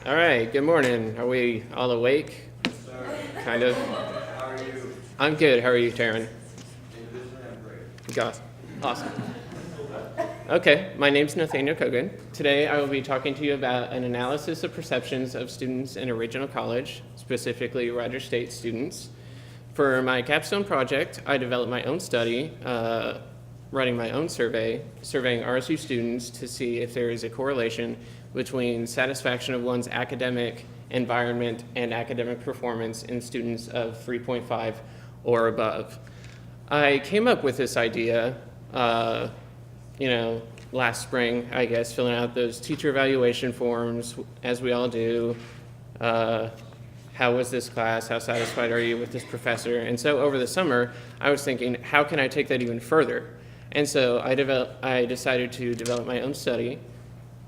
All right, good morning. Are we all awake? Sir, Kind of. how are you? I'm good. How are you, Taryn? Individually, I'm great. Gosh, awesome. Okay, my name's Nathaniel Kogan. Today I will be talking to you about an analysis of perceptions of students in a regional college, specifically Rogers State students. For my capstone project, I developed my own study, running my own survey, surveying RSU students to see if there is a correlation between satisfaction of one's academic environment and academic performance in students of 3.5 or above. I came up with this idea, last spring, I guess, filling out those teacher evaluation forms, as we all do. How was this class? How satisfied are you with this professor? And so over the summer, I was thinking, how can I take that even further? And so I decided to develop my own study,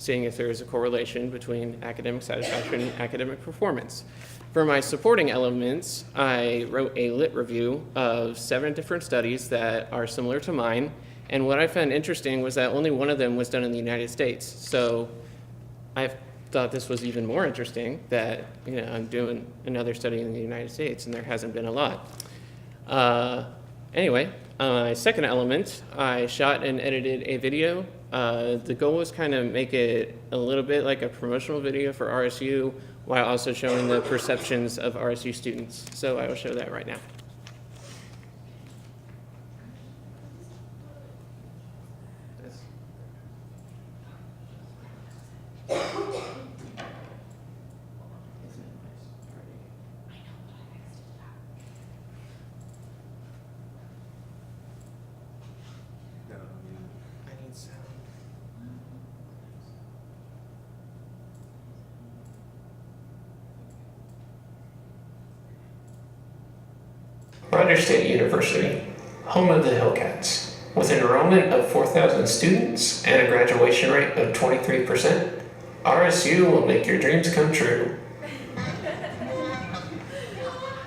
seeing if there is a correlation between academic satisfaction and academic performance. For my supporting elements, I wrote a lit review of 7 different studies that are similar to mine. And what I found interesting was that only one of them was done in the United States. So I thought this was even more interesting that I'm doing another study in the United States and there hasn't been a lot. Anyway, my second element, I shot and edited a video. The goal was kind of make it a little bit like a promotional video for RSU while also showing the perceptions of RSU students. So I will show that right now. No, I need sound. Rogers State University, home of the Hillcats. With an enrollment of 4,000 students and a graduation rate of 23%, RSU will make your dreams come true.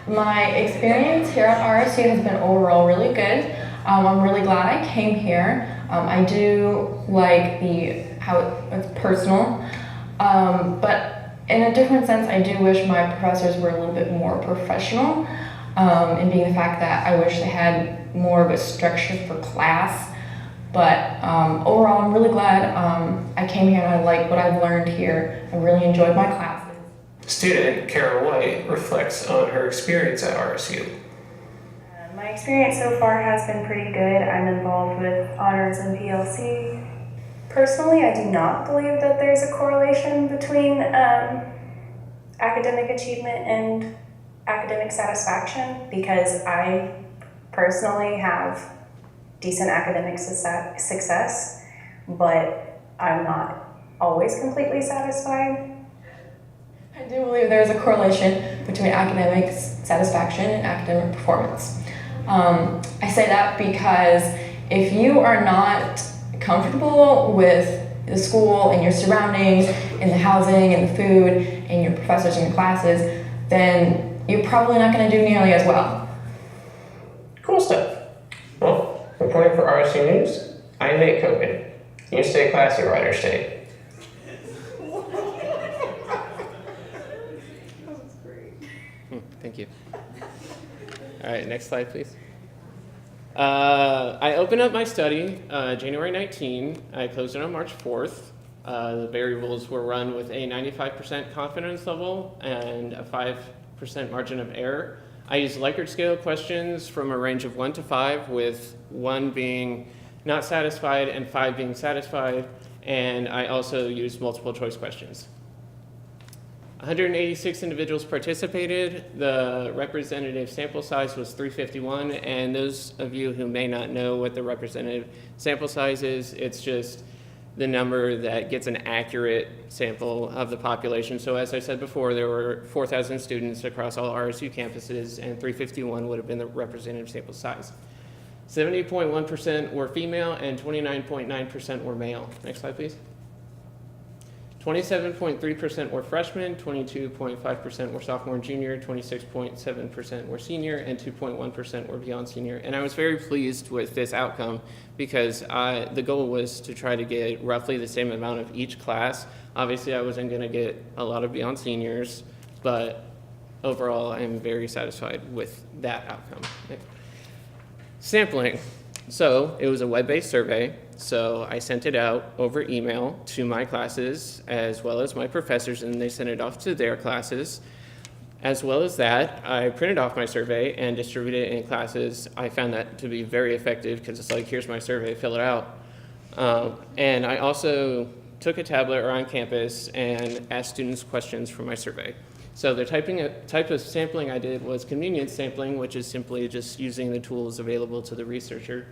My experience here at RSU has been overall really good. I'm really glad I came here. I do like how it's personal, but in a different sense, I do wish my professors were a little bit more professional, in being the fact that I wish they had more of a structure for class. But overall, I'm really glad I came here and I like what I've learned here. I really enjoyed my classes. Student Kara White reflects on her experience at RSU. My experience so far has been pretty good. I'm involved with honors and PLC. Personally, I do not believe that there's a correlation between academic achievement and academic satisfaction, because I personally have decent academic success, but I'm not always completely satisfied. I do believe there is a correlation between academic satisfaction and academic performance. I say that because if you are not comfortable with the school and your surroundings and the housing and the food and your professors and your classes, then you're probably not going to do nearly as well. Cool stuff. Well, reporting for RSU News, I'm Nate Kogan. You stay classy, Rogers State. Thank you. All right, next slide, please. I opened up my study January 19. I closed it on March 4th. The variables were run with a 95% confidence level and a 5% margin of error. I used Likert scale questions from a range of 1 to 5, with 1 being not satisfied and 5 being satisfied, and I also used multiple choice questions. 186 individuals participated. The representative sample size was 351, and those of you who may not know what the representative sample size is, it's just the number that gets an accurate sample of the population. So as I said before, there were 4,000 students across all RSU campuses, and 351 would have been the representative sample size. 70.1% were female and 29.9% were male. Next slide, please. 27.3% were freshmen, 22.5% were sophomore and junior, 26.7% were senior, and 2.1% were beyond senior. And I was very pleased with this outcome because the goal was to try to get roughly the same amount of each class. Obviously, I wasn't going to get a lot of beyond seniors, but overall, I'm very satisfied with that outcome. Sampling. So it was a web-based survey. So I sent it out over email to my classes as well as my professors, and they sent it off to their classes. As well as that, I printed off my survey and distributed it in classes. I found that to be very effective because it's like, here's my survey, fill it out. And I also took a tablet around campus and asked students questions from my survey. So the type of sampling I did was convenience sampling, which is simply just using the tools available to the researcher.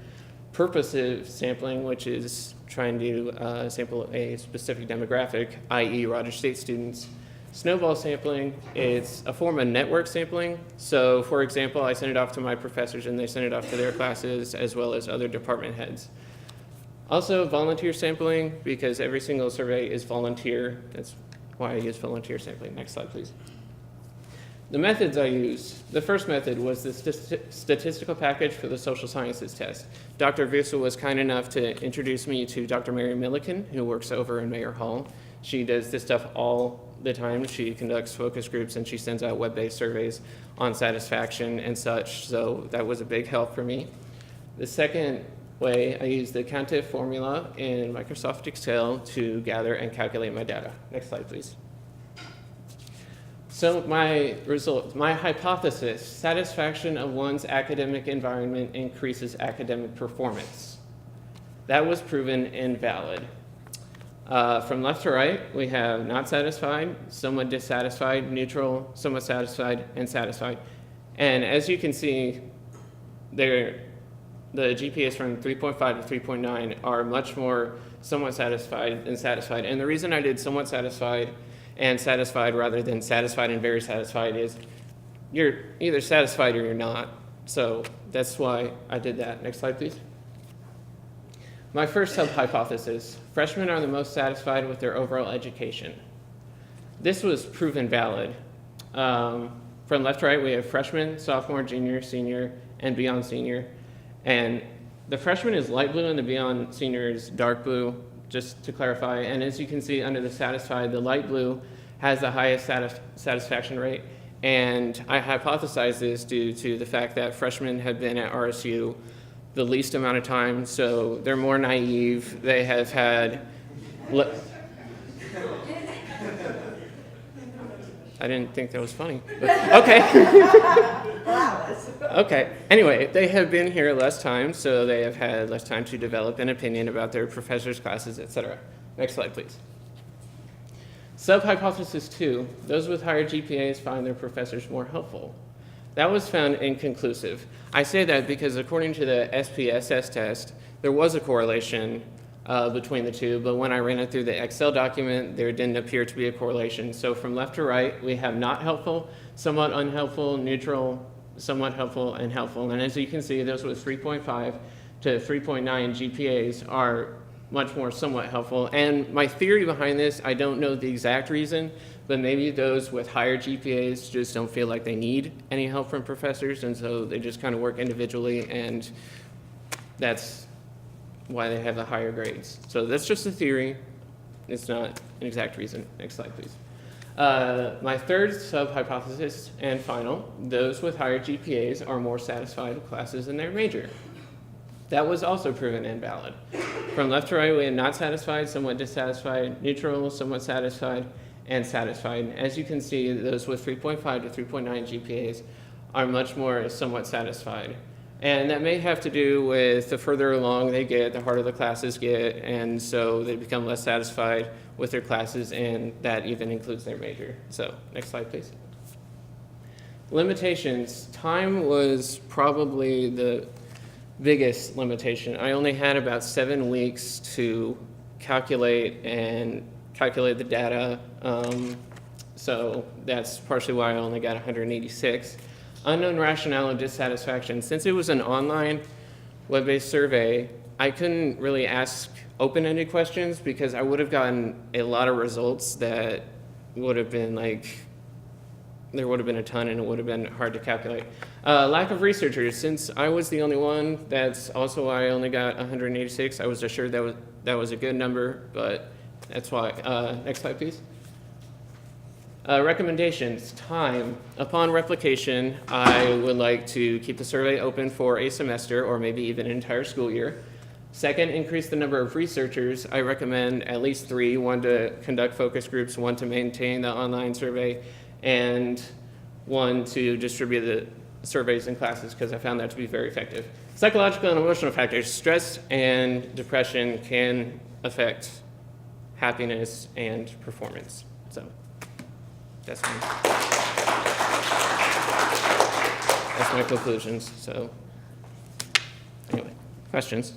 Purposive sampling, which is trying to sample a specific demographic, i.e. Rogers State students. Snowball sampling, it's a form of network sampling. So for example, I sent it off to my professors and they sent it off to their classes as well as other department heads. Also volunteer sampling, because every single survey is volunteer. That's why I use volunteer sampling. Next slide, please. The methods I used. The first method was the statistical package for the social sciences test. Dr. Vusa was kind enough to introduce me to Dr. Mary Milliken, who works over in Mayor Hall. She does this stuff all the time. She conducts focus groups and she sends out web-based surveys on satisfaction and such, so that was a big help for me. The second way, I used the COUNTIF formula in Microsoft Excel to gather and calculate my data. Next slide, please. So my result, my hypothesis, satisfaction of one's academic environment increases academic performance. That was proven invalid. From left to right, we have not satisfied, somewhat dissatisfied, neutral, somewhat satisfied, and satisfied. And as you can see, the GPAs from 3.5 to 3.9 are much more somewhat satisfied than satisfied. And the reason I did somewhat satisfied and satisfied rather than satisfied and very satisfied is you're either satisfied or you're not. So that's why I did that. Next slide, please. My first sub-hypothesis, freshmen are the most satisfied with their overall education. This was proven valid. From left to right, we have freshman, sophomore, junior, senior, and beyond senior. And the freshman is light blue and the beyond senior is dark blue, just to clarify. And as you can see under the satisfied, the light blue has the highest satisfaction rate. And I hypothesize this due to the fact that freshmen have been at RSU the least amount of time, so they're more naive. They have had... I didn't think that was funny, but okay. Okay, anyway, they have been here less time, so they have had less time to develop an opinion about their professors' classes, etc. Next slide, please. Sub-hypothesis 2, those with higher GPAs find their professors more helpful. That was found inconclusive. I say that because according to the SPSS test, there was a correlation between the two, but when I ran it through the Excel document, there didn't appear to be a correlation. So from left to right, we have not helpful, somewhat unhelpful, neutral, somewhat helpful, and helpful. And as you can see, those with 3.5 to 3.9 GPAs are much more somewhat helpful. And my theory behind this, I don't know the exact reason, but maybe those with higher GPAs just don't feel like they need any help from professors, and so they just kind of work individually, and that's why they have the higher grades. So that's just a theory. It's not an exact reason. Next slide, please. My third sub-hypothesis and final, those with higher GPAs are more satisfied with classes in their major. That was also proven invalid. From left to right, we have not satisfied, somewhat dissatisfied, neutral, somewhat satisfied, and satisfied. As you can see, those with 3.5 to 3.9 GPAs are much more somewhat satisfied. And that may have to do with the further along they get, the harder the classes get, and so they become less satisfied with their classes, and that even includes their major. So, next slide, please. Limitations. Time was probably the biggest limitation. I only had about 7 weeks to calculate the data, so that's partially why I only got 186. Unknown rationale of dissatisfaction. Since it was an online web-based survey, I couldn't really ask open-ended questions because I would have gotten a lot of results that would have been there would have been a ton and it would have been hard to calculate. Lack of researchers. Since I was the only one, that's also why I only got 186. I was assured that was a good number, but that's why. Next slide, please. Recommendations. Time. Upon replication, I would like to keep the survey open for a semester or maybe even an entire school year. Second, increase the number of researchers. I recommend at least 3, 1 to conduct focus groups, 1 to maintain the online survey, and 1 to distribute the surveys in classes because I found that to be very effective. Psychological and emotional factors. Stress and depression can affect happiness and performance. So that's my conclusions. So anyway, questions?